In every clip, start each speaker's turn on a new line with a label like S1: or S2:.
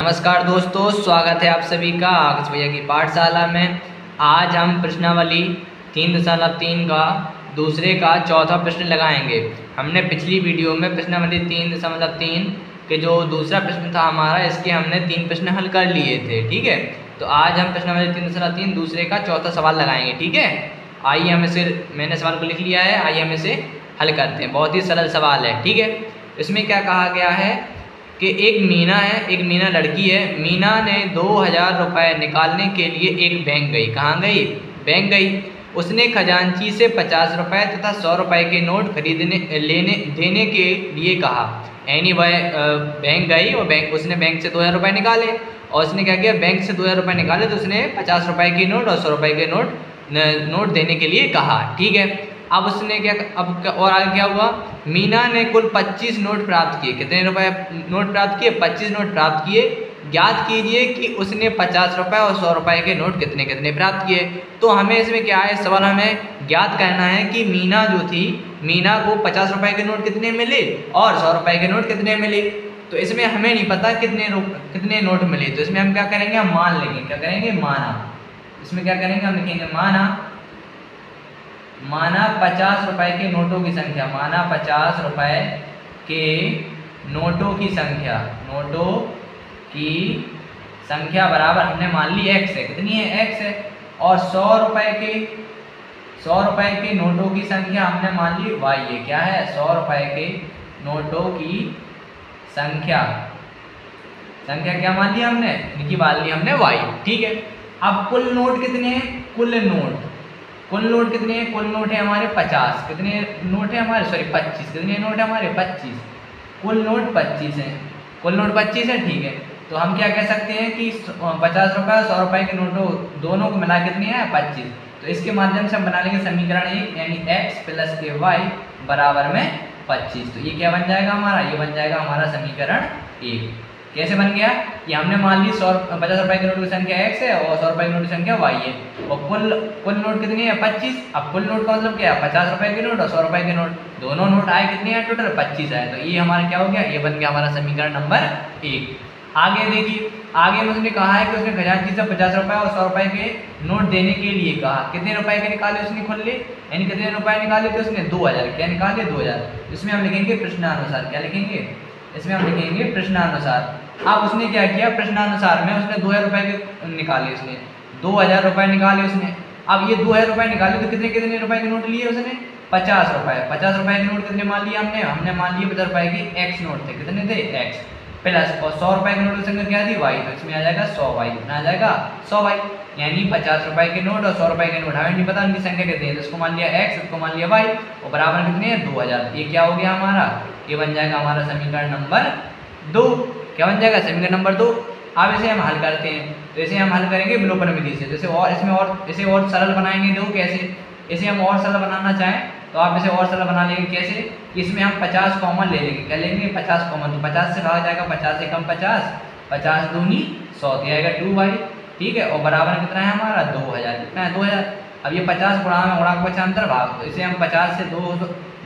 S1: नमस्कार दोस्तों, स्वागत है आप सभी का आकाश भैया की पाठशाला में। आज हम प्रश्नावली 3.3 का दूसरे का चौथा प्रश्न लगाएंगे। हमने पिछली वीडियो में प्रश्नावली 3.3 के जो दूसरा प्रश्न था हमारा, इसके हमने 3 प्रश्न हल कर लिए थे। ठीक है, तो आज हम प्रश्नावली 3.3 दूसरे का चौथा सवाल लगाएंगे। ठीक है, आइए हम इसे, मैंने सवाल को लिख लिया है, आइए हम इसे हल करते हैं। बहुत ही सरल सवाल है। ठीक है, इसमें क्या कहा गया है कि एक मीना है, एक मीना लड़की है। मीना ने 2000 रुपये निकालने के लिए एक बैंक गई। कहाँ गई? बैंक गई। उसने खजांची से 50 रुपये तथा 100 रुपये के नोट देने के लिए कहा। यानी वह बैंक गई और उसने बैंक से 2000 रुपये निकाले, और उसने क्या किया, बैंक से 2000 रुपये निकाले तो उसने 50 रुपये के नोट और 100 रुपये के नोट देने के लिए कहा। ठीक है, अब उसने और आगे क्या हुआ? मीना ने कुल 25 नोट प्राप्त किए। कितने रुपए नोट प्राप्त किए? 25 नोट प्राप्त किए। ज्ञात कीजिए कि उसने 50 रुपये और 100 रुपये के नोट कितने कितने प्राप्त किए। तो हमें इसमें क्या है, सवाल हमें ज्ञात करना है कि मीना जो थी, मीना को 50 रुपये के नोट कितने मिले और 100 रुपये के नोट कितने मिले। तो इसमें हमें नहीं पता कितने नोट मिले, तो इसमें हम क्या करेंगे, हम मान लेंगे। क्या करेंगे? माना। इसमें क्या करेंगे, हम लिखेंगे माना 50 रुपये के नोटों की संख्या। माना 50 रुपये के नोटों की संख्या बराबर, हमने मान ली x है। कितनी है? x है। और 100 रुपये के नोटों की संख्या हमने मान ली y है। क्या है? 100 रुपये के नोटों की संख्या क्या मान लिया हमने? इनकी मान ली हमने y। ठीक है, अब कुल नोट कितने हैं? कुल नोट कितने हैं? कुल नोट है हमारे 50। कितने नोट है हमारे? 25। कितने नोट है हमारे? 25। कुल नोट 25 हैं। कुल नोट 25 है। ठीक है, तो हम क्या कह सकते हैं कि 50 रुपये और 100 रुपये के नोटों दोनों को मिला कितनी है? 25। तो इसके माध्यम से हम बना लेंगे समीकरण 1, यानी x + के y बराबर में 25। तो ये क्या बन जाएगा हमारा? ये बन जाएगा हमारा समीकरण 1। कैसे बन गया? कि हमने मान ली 50 रुपये के नोट की संख्या x है और 100 रुपये की नोट की संख्या y है, और कुल नोट कितनी है? 25। अब कुल नोट का मतलब क्या है? 50 रुपये के नोट और 100 रुपये के नोट, दोनों नोट आए कितने हैं? टोटल 25 आए। तो ये हमारा क्या हो गया? ये बन गया हमारा समीकरण नंबर 1। आगे देखिए, आगे में उसने कहा है कि उसने खजांची से 50 रुपये और 100 रुपये के नोट देने के लिए कहा। कितने रुपए के निकाले उसने? खुले, यानी कितने रुपए निकाले थे उसने? 2000। क्या निकाले? 2000। इसमें हम लिखेंगे प्रश्नानुसार। क्या लिखेंगे? इसमें हम लिखेंगे प्रश्नानुसार। अब उसने क्या किया? प्रश्नानुसार में उसने 2000 रुपये के निकाले, उसने 2000 रुपये निकाले उसने। अब ये 2000 रुपये निकाले तो कितने रुपए के नोट लिए उसने? 50 रुपये। 50 रुपये के नोट कितने मान लिए हमने मान लिए 50 रुपये के x नोट थे। कितने थे? x प्लस, और 100 रुपये के नोट की संख्या क्या थी? y। तो इसमें आ जाएगा 100y। कितना आ जाएगा? 100y। यानी 50 रुपये के नोट और 100 रुपये के नोट, हमें नहीं पता उनकी संख्या कितनी है, तो इसको मान लिया x, इसको मान लिया y, और बराबर कितने हैं? 2000। ये क्या हो गया हमारा? ये बन जाएगा हमारा समीकरण नंबर 2। क्या बन जाएगा? समीकरण नंबर 2। अब इसे हम हल करते हैं, तो इसे हम हल करेंगे विलोपन विधि से। जैसे और इसमें इसे और सरल बनाएंगे। देखो कैसे, इसे हम और सरल बनाना चाहें तो आप इसे और सरल बना लेंगे। कैसे? इसमें हम 50 कॉमन ले लेंगे। क्या लेंगे? 50 कॉमन, तो 50 से भागा जाएगा 50 से कम 50, 50 दूनी 100, तो आएगा 2y। ठीक है, और बराबर कितना है हमारा? 2000। कितना है? 2000। अब ये 50 गुणा में गुणा को 75 भाग, तो इसे हम 50 से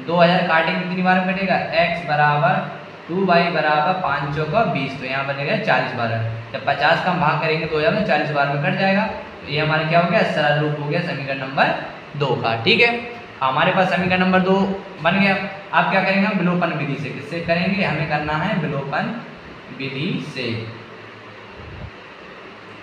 S1: 2000 काटेंगे, कितनी बार में कटेगा? x बराबर 2y बराबर 5 चौका 20, तो यहाँ बनेगा 40 बार। जब 50 का हम भाग करेंगे 2000 में, 40 बार में कट जाएगा। तो ये हमारा क्या हो गया? सरल रूप हो गया समीकरण नंबर 2 का। ठीक है, हमारे पास समीकरण नंबर 2 बन गया। अब क्या करेंगे हम? विलोपन विधि से। किससे करेंगे? हमें करना है विलोपन विधि से।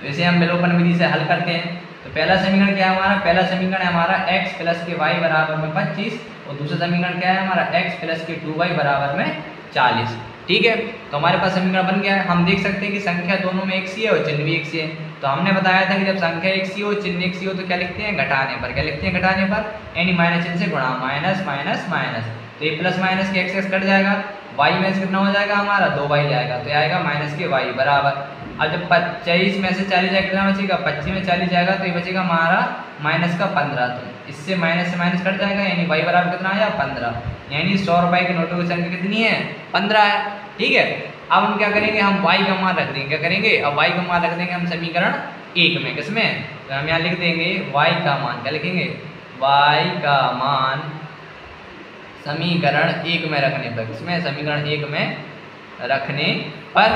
S1: तो इसे हम विलोपन विधि से हल करते हैं। तो पहला समीकरण क्या है हमारा? पहला समीकरण है हमारा x + के y बराबर में 25, और दूसरा समीकरण क्या है हमारा? x + के 2y बराबर में 40। ठीक है, तो हमारे पास समीकरण बन गया है। हम देख सकते हैं कि संख्या दोनों में एक सी है और चिन्ह भी एक सी है। तो हमने बताया था कि जब संख्या एक सी हो, चिन्ह एक सी हो, तो क्या लिखते हैं? घटाने पर। क्या लिखते हैं? घटाने पर, यानी माइनस चिन्ह से गुणा, माइनस माइनस माइनस, तो ये प्लस माइनस के x कट जाएगा, y में से कितना हो जाएगा हमारा? 2y जाएगा, तो ये आएगा माइनस के y बराबर। अब जब 25 में से 40 जाएगा, कितना बचेगा? 25 में 40 जाएगा, तो ये बचेगा हमारा माइनस का 15। तो इससे माइनस से माइनस कट जाएगा, यानी y बराबर कितना आया? 15। यानी 100 रुपये के नोटों की संख्या कितनी है? 15 है। ठीक है, अब हम क्या करेंगे? हम y का मान रख देंगे। क्या करेंगे? अब y का मान रख देंगे हम समीकरण 1 में। किसमें? तो हम यहाँ लिख देंगे y का मान। क्या लिखेंगे? y का मान समीकरण 1 में रखने पर। किसमें? समीकरण 1 में रखने पर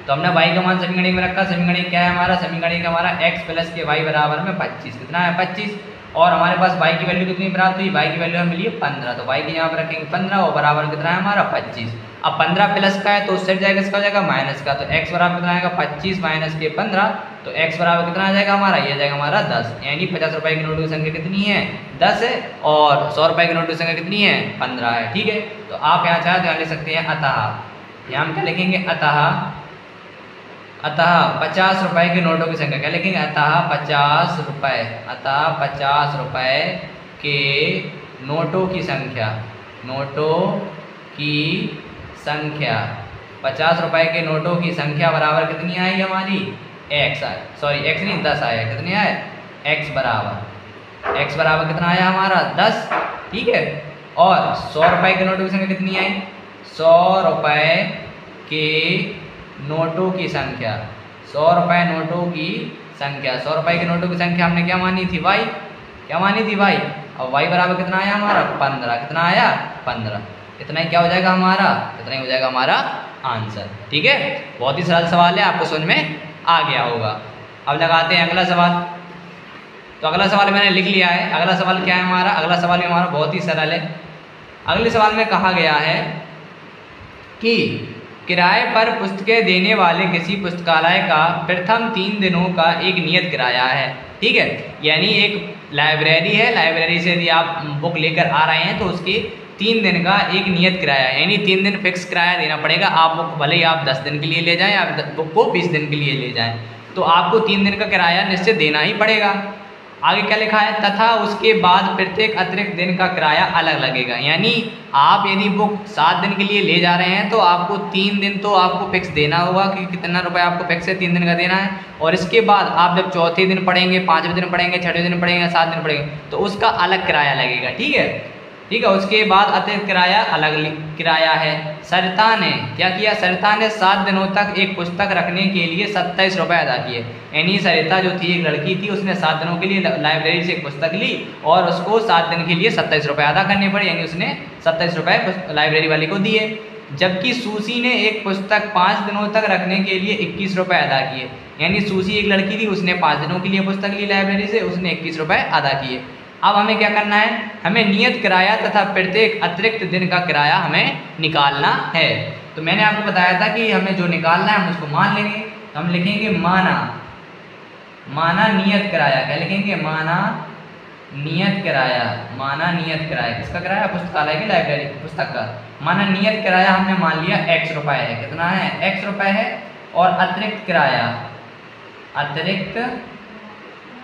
S1: तो हमने y का मान समीकरण में रखा। समीकरण क्या है हमारा? समीकरण का हमारा x प्लस के y बराबर में 25। कितना है? 25। और हमारे पास y की वैल्यू कितनी प्राप्त हुई? y की वैल्यू हमें मिली है 15। तो y की यहाँ पर रखेंगे 15 और बराबर कितना है हमारा? 25। अब 15 प्लस का है तो उससे जाएगा, इसका हो जाएगा माइनस का। तो x बराबर कितना आएगा? 25 माइनस के 15। तो x बराबर कितना आ जाएगा हमारा? ये जाएगा हमारा 10। यानी 50 रुपए की नोटों की संख्या कितनी है? 10 है। और 100 रुपए की नोटों की संख्या कितनी है? 15 है। ठीक है, तो आप यहाँ चाहे तो यहाँ लिख सकते हैं अतः। यहाँ हम क्या लिखेंगे? अतः 50 रुपए की नोटों की संख्या क्या लिखेंगे? अतः 50 रुपए, अतः 50 रुपए के नोटों की संख्या, नोटों की संख्या 50 रुपए के नोटों की संख्या बराबर कितनी आई हमारी? x आए, सॉरी x नहीं 10 आया। कितनी आए? x बराबर कितना आया हमारा? 10। ठीक है, और 100 रुपए के नोटों की संख्या कितनी आई? 100 रुपए के नोटों की संख्या, 100 रुपए नोटों की संख्या, 100 रुपए के नोटों की संख्या हमने क्या मानी थी? y। क्या मानी थी? y। और y बराबर कितना आया हमारा? 15। कितना आया? 15। इतना ही क्या हो जाएगा हमारा? इतना ही हो जाएगा हमारा आंसर। ठीक है, बहुत ही सरल सवाल है, आपको समझ में आ गया होगा। अब लगाते हैं अगला सवाल। तो अगला सवाल मैंने लिख लिया है। अगला सवाल क्या है हमारा? अगला सवाल भी हमारा बहुत ही सरल है। अगले सवाल में कहा गया है कि किराए पर पुस्तकें देने वाले किसी पुस्तकालय का प्रथम 3 दिनों का एक नियत किराया है। ठीक है, यानी एक लाइब्रेरी है, लाइब्रेरी से यदि आप बुक लेकर आ रहे हैं तो उसके 3 दिन का एक नियत किराया है, यानी 3 दिन फिक्स किराया देना पड़ेगा। आप बुक भले ही आप 10 दिन के लिए ले जाएं, आप बुक को 20 दिन के लिए ले जाएं, तो आपको 3 दिन का किराया निश्चित देना ही पड़ेगा। आगे क्या लिखा है? तथा उसके बाद प्रत्येक अतिरिक्त दिन का किराया अलग लगेगा। यानी आप यदि बुक 7 दिन के लिए ले जा रहे हैं तो आपको 3 दिन तो आपको फिक्स देना होगा कि कितना रुपए आपको फिक्स है 3 दिन का देना है। और इसके बाद आप जब चौथे दिन पढ़ेंगे, 5वें दिन पढ़ेंगे, 6वें दिन पढ़ेंगे, 7 दिन पढ़ेंगे, तो उसका अलग किराया लगेगा। ठीक है, ठीक है। उसके बाद अतिरिक्त किराया अलग किराया है। सरिता ने क्या किया? सरिता ने 7 दिनों तक एक पुस्तक रखने के लिए 27 रुपये अदा किए। यानी सरिता जो थी, एक लड़की थी, उसने 7 दिनों के लिए लाइब्रेरी से एक पुस्तक ली और उसको 7 दिन के लिए 27 रुपये अदा करने पड़े, यानी उसने 27 रुपये लाइब्रेरी वाले को दिए। जबकि सूसी ने एक पुस्तक 5 दिनों तक रखने के लिए 21 रुपये अदा किए। यानी सूसी एक लड़की थी, उसने 5 दिनों के लिए पुस्तक ली लाइब्रेरी से, उसने 21 रुपये अदा किए। अब हमें क्या करना है? हमें नियत किराया तथा प्रत्येक अतिरिक्त दिन का किराया हमें निकालना है। तो मैंने आपको बताया था कि हमें जो निकालना है हम उसको मान लेंगे। तो हम लिखेंगे माना, माना नियत किराया। क्या लिखेंगे? माना नियत किराया। माना नियत किराया किसका किराया? पुस्तकालय की लाइब्रेरी पुस्तक का। माना नियत किराया हमने मान लिया x रुपये है। कितना है? x रुपये है। और अतिरिक्त किराया,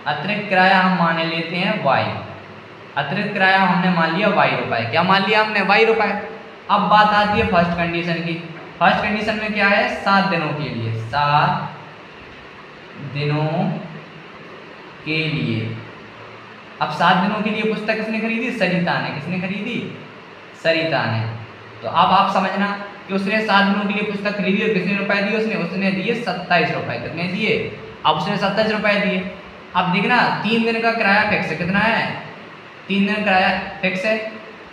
S1: अतिरिक्त किराया हम मान लेते हैं y। अतिरिक्त किराया हमने मान लिया y रुपये। क्या मान लिया हमने? y रुपये। अब बात आती है फर्स्ट कंडीशन की। फर्स्ट कंडीशन में क्या है? 7 दिनों के लिए, 7 दिनों के लिए। अब 7 दिनों के लिए पुस्तक किसने खरीदी? सरिता ने। किसने खरीदी? सरिता ने। तो अब आप समझना कि उसने 7 दिनों के लिए पुस्तक खरीदी और कितने रुपए दिए? उसने दिए 27 रुपये। कितने दिए? अब उसने 27 रुपये दिए। अब देखना 3 दिन का किराया फिक्स है। कितना है? 3 दिन किराया फिक्स है,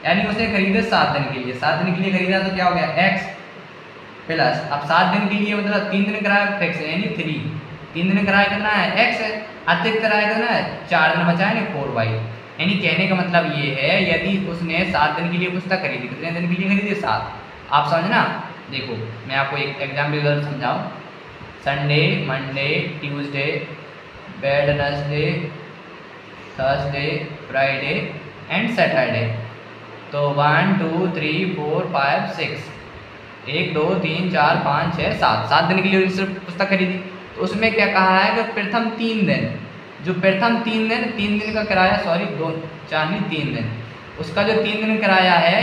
S1: यानी उसने खरीदे 7 दिन के लिए। 7 दिन के लिए खरीदा तो क्या हो गया? x प्लस, अब 7 दिन के लिए मतलब 3 दिन किराया फिक्स है यानी 3। 3 दिन किराया कितना है? x है। अतिरिक्त किराया कितना है? 4 दिन बचा है ना 4y। यानी कहने का मतलब ये है यदि उसने 7 दिन के लिए पुस्तक खरीदी, कितने दिन के लिए खरीदी? 7। आप समझना, देखो मैं आपको एक एग्जाम्पल समझाऊँ। Sunday, Monday, Tuesday, Wednesday, Thursday, Friday and Saturday. तो 1 2 3 4 5 6, 1 2 3 4 5 6 7, 7 दिन के लिए सिर्फ पुस्तक खरीदी। तो उसमें क्या कहा है कि प्रथम 3 दिन, जो प्रथम 3 दिन का किराया, सॉरी 2 4 नहीं 3 दिन, उसका जो 3 दिन किराया है,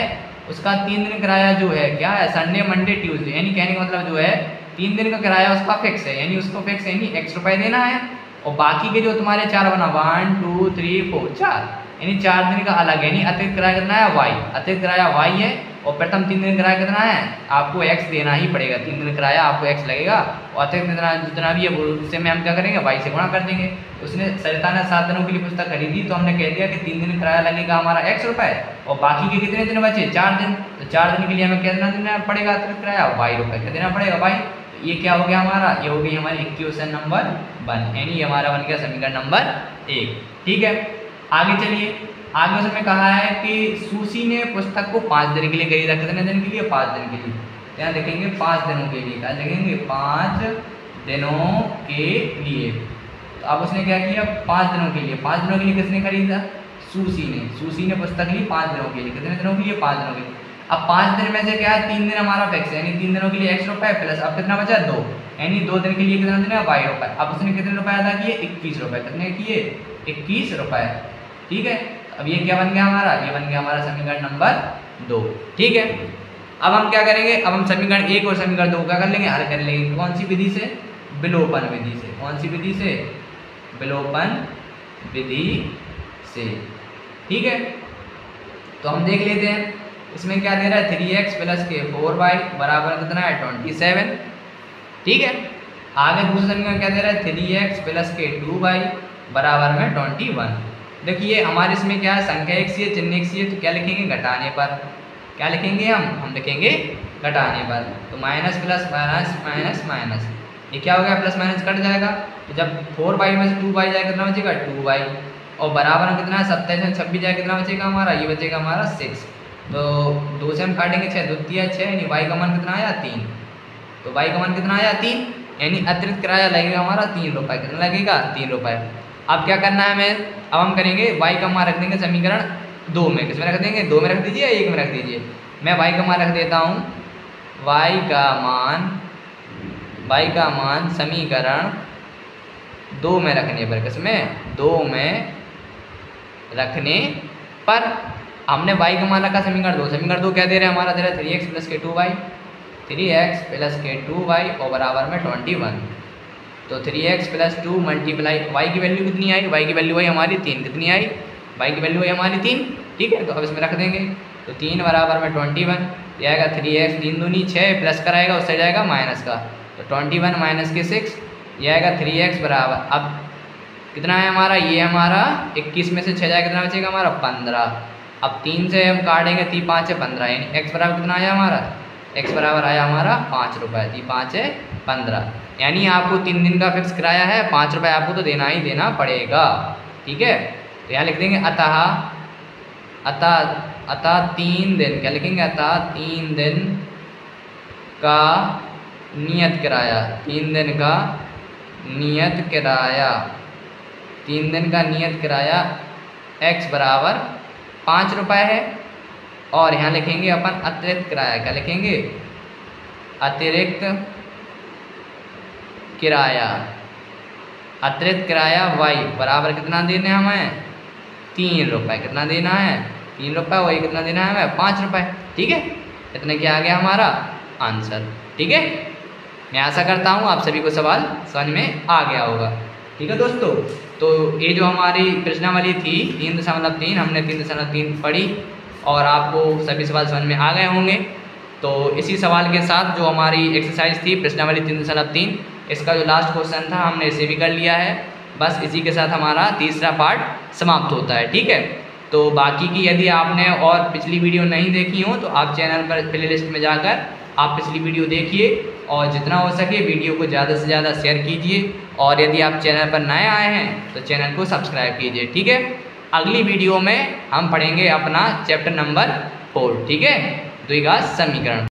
S1: उसका 3 दिन किराया जो है क्या है? Sunday, Monday, Tuesday. यानी कहने का मतलब जो है 3 दिन का किराया उसका फिक्स है, यानी उसको फिक्स यानी x रुपये देना है। और बाकी के जो तुम्हारे 4 बना 1 2 3 4 4, यानी 4 दिन का अलग है, यानी अतिरिक्त किराया कितना है? y। अतिरिक्त किराया y है और प्रथम 3 दिन किराया कितना है? आपको x देना ही पड़ेगा। 3 दिन किराया आपको x लगेगा और अतिरिक्त जितना भी है वो उससे में हम क्या करेंगे? y से गुणा कर देंगे। उसने सरिता ने 7 दिनों के लिए पुस्तक खरीदी तो हमने कह दिया कि 3 दिन किराया लगेगा हमारा x रुपये और बाकी के कितने दिन बचे? 4 दिन। तो 4 दिन के लिए हमें क्या देना पड़ेगा? अतिरिक्त किराया y रुपये। क्या देना पड़ेगा? y। ये क्या हो गया हमारा, ये हो गई हमारी इक्वेशन नंबर 1, यानी ये हमारा बन गया समीकरण नंबर 1। ठीक है, आगे चलिए। आगे उसमें कहा है कि सुशी ने पुस्तक को 5 दिन के लिए खरीदा। कितने दिन के लिए? 5 दिन के लिए। क्या लिखेंगे? 5 दिनों के लिए। क्या लिखेंगे? 5 दिनों के लिए। तो अब उसने क्या किया? 5 दिनों के लिए। 5 दिनों के लिए किसने खरीदा? सुशी ने। सुशी ने पुस्तक ली 5 दिनों के लिए। कितने दिनों के लिए? 5 दिनों के लिए। अब 5 दिन में से क्या है? 3 दिन हमारा फिक्स है, यानी 3 दिनों के लिए x रुपए प्लस अब कितना बचा? 2, यानी 2 दिन के लिए कितना दिन है? y रुपए। अब उसने कितने रुपए अदा किए? 21 रुपए। कितने किए? 21 रुपए। ठीक है, अब ये क्या बन गया हमारा? ये बन गया हमारा समीकरण नंबर 2। ठीक है, अब हम क्या करेंगे? अब हम समीकरण 1 और समीकरण 2 क्या कर लेंगे? हल कर लेंगे। कौन सी विधि से? विलोपन विधि से। कौन सी विधि से? विलोपन विधि से। ठीक है, तो हम देख लेते हैं इसमें क्या दे रहा है? 3x प्लस के 4y बराबर कितना है? 27। ठीक है, आगे दूसरे समीकरण क्या दे रहा है? 3x प्लस के 2y बराबर में 21। देखिए हमारे इसमें क्या है? संख्या एक सी है, चिन्ह एक सी है, तो क्या लिखेंगे? घटाने पर। क्या लिखेंगे हम लिखेंगे घटाने पर। तो minus plus minus minus minus, ये क्या हो गया? प्लस माइनस कट जाएगा। तो जब 4y में से 2y जाएगा कितना बचेगा? 2y। और बराबर में कितना है? 27 में 26 जाएगा कितना बचेगा हमारा? ये बचेगा हमारा 6। तो 2 से हम काटेंगे 6, 2 तिया 6, यानी y का मान कितना आया? 3। तो y का मान कितना आया? 3, यानी अतिरिक्त किराया लगेगा हमारा 3 रुपये। कितना लगेगा? 3 रुपये। अब क्या करना है हमें? अब हम करेंगे y का मान रख देंगे समीकरण 2 में। किस में रख देंगे? 2 में रख दीजिए, 1 में रख दीजिए। मैं y का मान रख देता हूँ। y का मान समीकरण 2 में रखने पर, किसमें? 2 में रखने पर हमने y का मान रखा समीकरण 2। समीकरण 2 क्या दे रहे हैं हमारा? दे रहा है 3x प्लस के 2y। 3x प्लस के 2y और बराबर में 21। तो 3x प्लस 2 मल्टीप्लाई y की वैल्यू कितनी आई? y की वैल्यू आई हमारी 3। कितनी आई? y की वैल्यू आई हमारी 3। ठीक है, तो अब इसमें रख देंगे। तो 3 बराबर में 21, ये आएगा 3x 3 दूनी 6 प्लस कराएगा, उससे जाएगा माइनस का। तो 21 माइनस के 6, ये आएगा 3x बराबर। अब कितना है हमारा? ये हमारा 21 में से 6 जाएगा कितना बचेगा हमारा? 15। अब 3 से हम काटेंगे, 3 5 है 15, यानी x बराबर कितना आया हमारा? x बराबर आया हमारा 5 रुपये। 3 5 है 15, यानी आपको 3 दिन का फिक्स किराया है, 5 रुपये आपको तो देना ही देना पड़ेगा। ठीक है, तो यहाँ लिख देंगे अतः 3 दिन। क्या लिखेंगे? अतः 3 दिन का नियत किराया। 3 दिन का नियत किराया। 3 दिन का नियत किराया x बराबर 5 रुपये है। और यहाँ लिखेंगे अपन अतिरिक्त किराया। क्या लिखेंगे? अतिरिक्त किराया। अतिरिक्त किराया y बराबर कितना देना है हमें? 3 रुपये। कितना देना है? 3 रुपये। वही कितना देना है हमें? 5 रुपये। ठीक है, इतने क्या आ गया हमारा आंसर। ठीक है, मैं आशा करता हूँ आप सभी को सवाल समझ में आ गया होगा। ठीक है दोस्तों, तो ये जो हमारी प्रश्नावली थी 3.3, हमने 3.3 पढ़ी और आपको सभी सवाल समझ में आ गए होंगे। तो इसी सवाल के साथ जो हमारी एक्सरसाइज थी प्रश्नावली 3.3, इसका जो लास्ट क्वेश्चन था हमने इसे भी कर लिया है। बस इसी के साथ हमारा तीसरा पार्ट समाप्त होता है। ठीक है, तो बाकी की यदि आपने और पिछली वीडियो नहीं देखी हो तो आप चैनल पर प्लेलिस्ट में जाकर आप पिछली वीडियो देखिए और जितना हो सके वीडियो को ज़्यादा से ज़्यादा शेयर कीजिए। और यदि आप चैनल पर नए आए हैं तो चैनल को सब्सक्राइब कीजिए। ठीक है, अगली वीडियो में हम पढ़ेंगे अपना चैप्टर नंबर 4। ठीक है, द्विघात समीकरण।